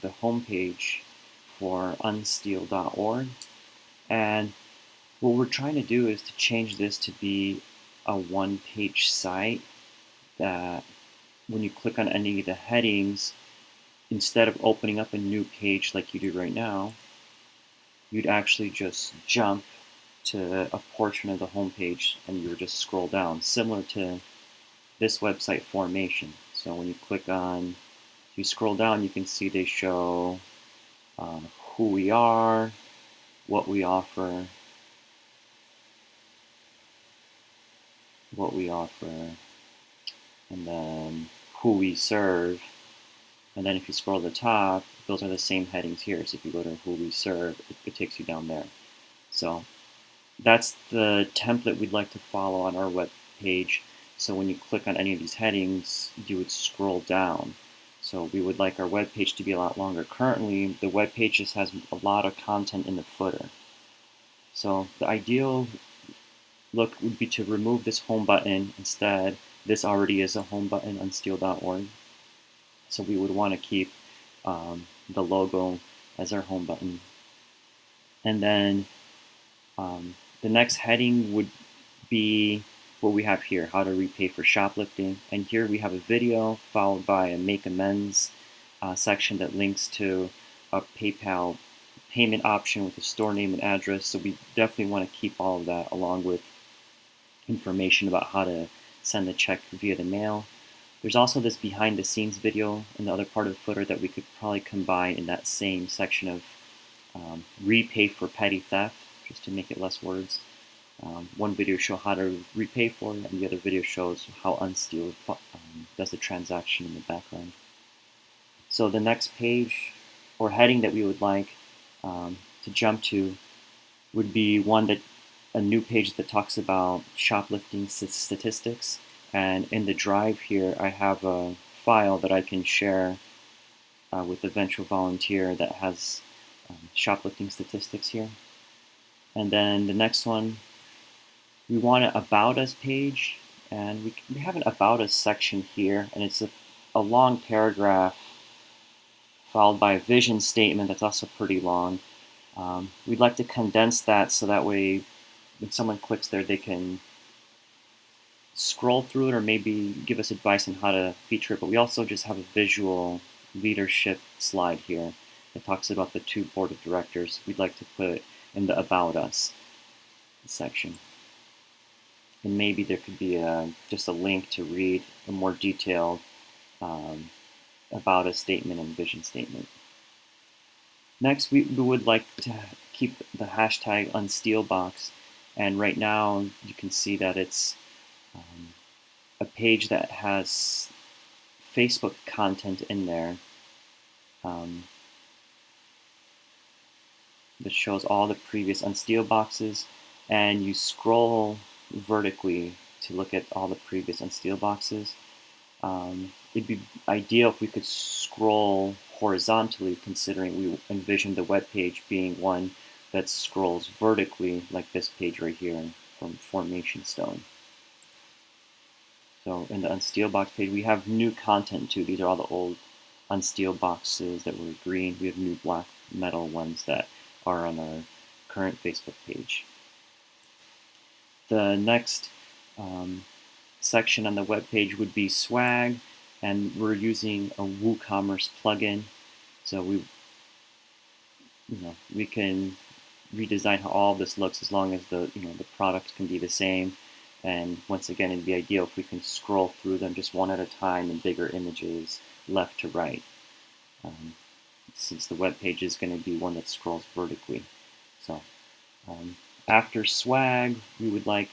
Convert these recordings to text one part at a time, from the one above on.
the homepage for unsteal.org. And what we're trying to do is to change this to be a one-page site that when you click on any of the headings, instead of opening up a new page like you do right now, you'd actually just jump to a portion of the homepage and you would just scroll down, similar to this website formation. So when you click on, if you scroll down, you can see they show who we are, what we offer, and then who we serve. And then if you scroll to the top, those are the same headings here. So if you go to who we serve, it takes you down there. So that's the template we'd like to follow on our web page. So when you click on any of these headings, you would scroll down. So we would like our web page to be a lot longer. Currently, the web page just has a lot of content in the footer. So the ideal look would be to remove this home button. Instead, this already is a home button on steal.org. So we would want to keep the logo as our home button. And then the next heading would be what we have here, how to repay for shoplifting. And here we have a video followed by a make amends section that links to a PayPal payment option with a store name and address. So we definitely want to keep all of that along with information about how to send the check via the mail. There's also this behind the scenes video in the other part of the footer that we could probably combine in that same section of repay for petty theft, just to make it less words. One video shows how to repay for it, and the other video shows how Unsteal does the transaction in the background. So the next page or heading that we would like to jump to would be a new page that talks about shoplifting statistics. And in the drive here, I have a file that I can share with the Venture Volunteer that has shoplifting statistics here. And then the next one, we want an About Us page, and we have an About Us section here, and it's a long paragraph followed by a vision statement that's also pretty long. We'd like to condense that so that way when someone clicks there, they can scroll through it or maybe give us advice on how to feature it. But we also just have a visual leadership slide here that talks about the 2 board of directors. We'd like to put in the About Us section. And maybe there could be just a link to read a more detailed About Us statement and vision statement. Next, we would like to keep the hashtag unstealbox. And right now, you can see that it's a page that has Facebook content in there that shows all the previous Unsteal boxes, and you scroll vertically to look at all the previous Unsteal boxes. It'd be ideal if we could scroll horizontally, considering we envision the web page being one that scrolls vertically, like this page right here from Formation Stone. So in the Unsteal box page, we have new content too. These are all the old Unsteal boxes that were green. We have new black metal ones that are on our current Facebook page. The next section on the web page would be swag, and we're using a WooCommerce plugin. So we can redesign how all this looks as long as the products can be the same. And once again, it'd be ideal if we can scroll through them just one at a time in bigger images, left to right, since the web page is going to be one that scrolls vertically. So after swag, we would like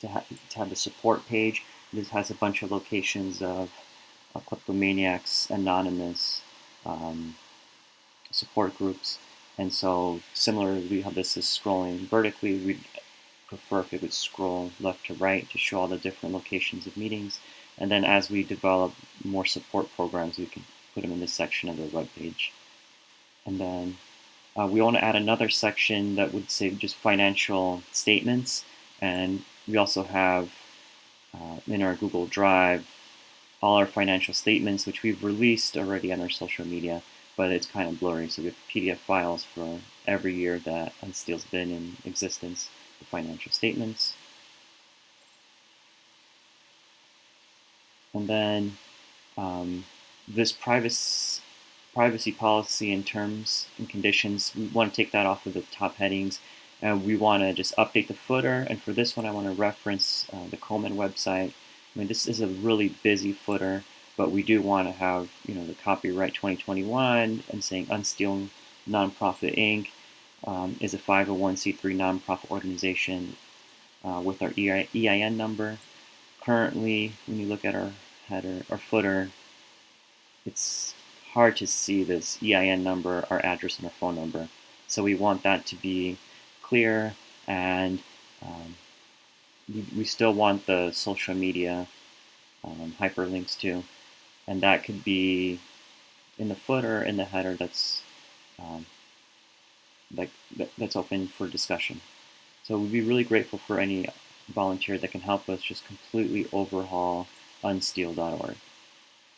to have the support page. This has a bunch of locations of Kleptomaniacs Anonymous support groups. And so similarly, how this is scrolling vertically, we'd prefer if it would scroll left to right to show all the different locations of meetings. And then as we develop more support programs, we can put them in this section of the web page. And then we want to add another section that would say just financial statements. And we also have in our Google Drive all our financial statements, which we've released already on our social media. but it's kind of blurry. So we have PDF files for every year that Unsteal's been in existence, the financial statements. And then this privacy policy and terms and conditions, we want to take that off of the top headings, and we want to just update the footer. And for this one, I want to reference the Coleman website. I mean, this is a really busy footer, but we do want to have, the copyright 2021 and saying Unsteal Nonprofit Inc. Is a 501c3 nonprofit organization with our EIN number. Currently, when you look at our header or footer, it's hard to see this EIN number, our address, and our phone number. So we want that to be clear, and we still want the social media hyperlinks too, and that could be in the footer, in the header. That's that's open for discussion. So we'd be really grateful for any volunteer that can help us just completely overhaul unsteal.org.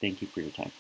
Thank you for your time.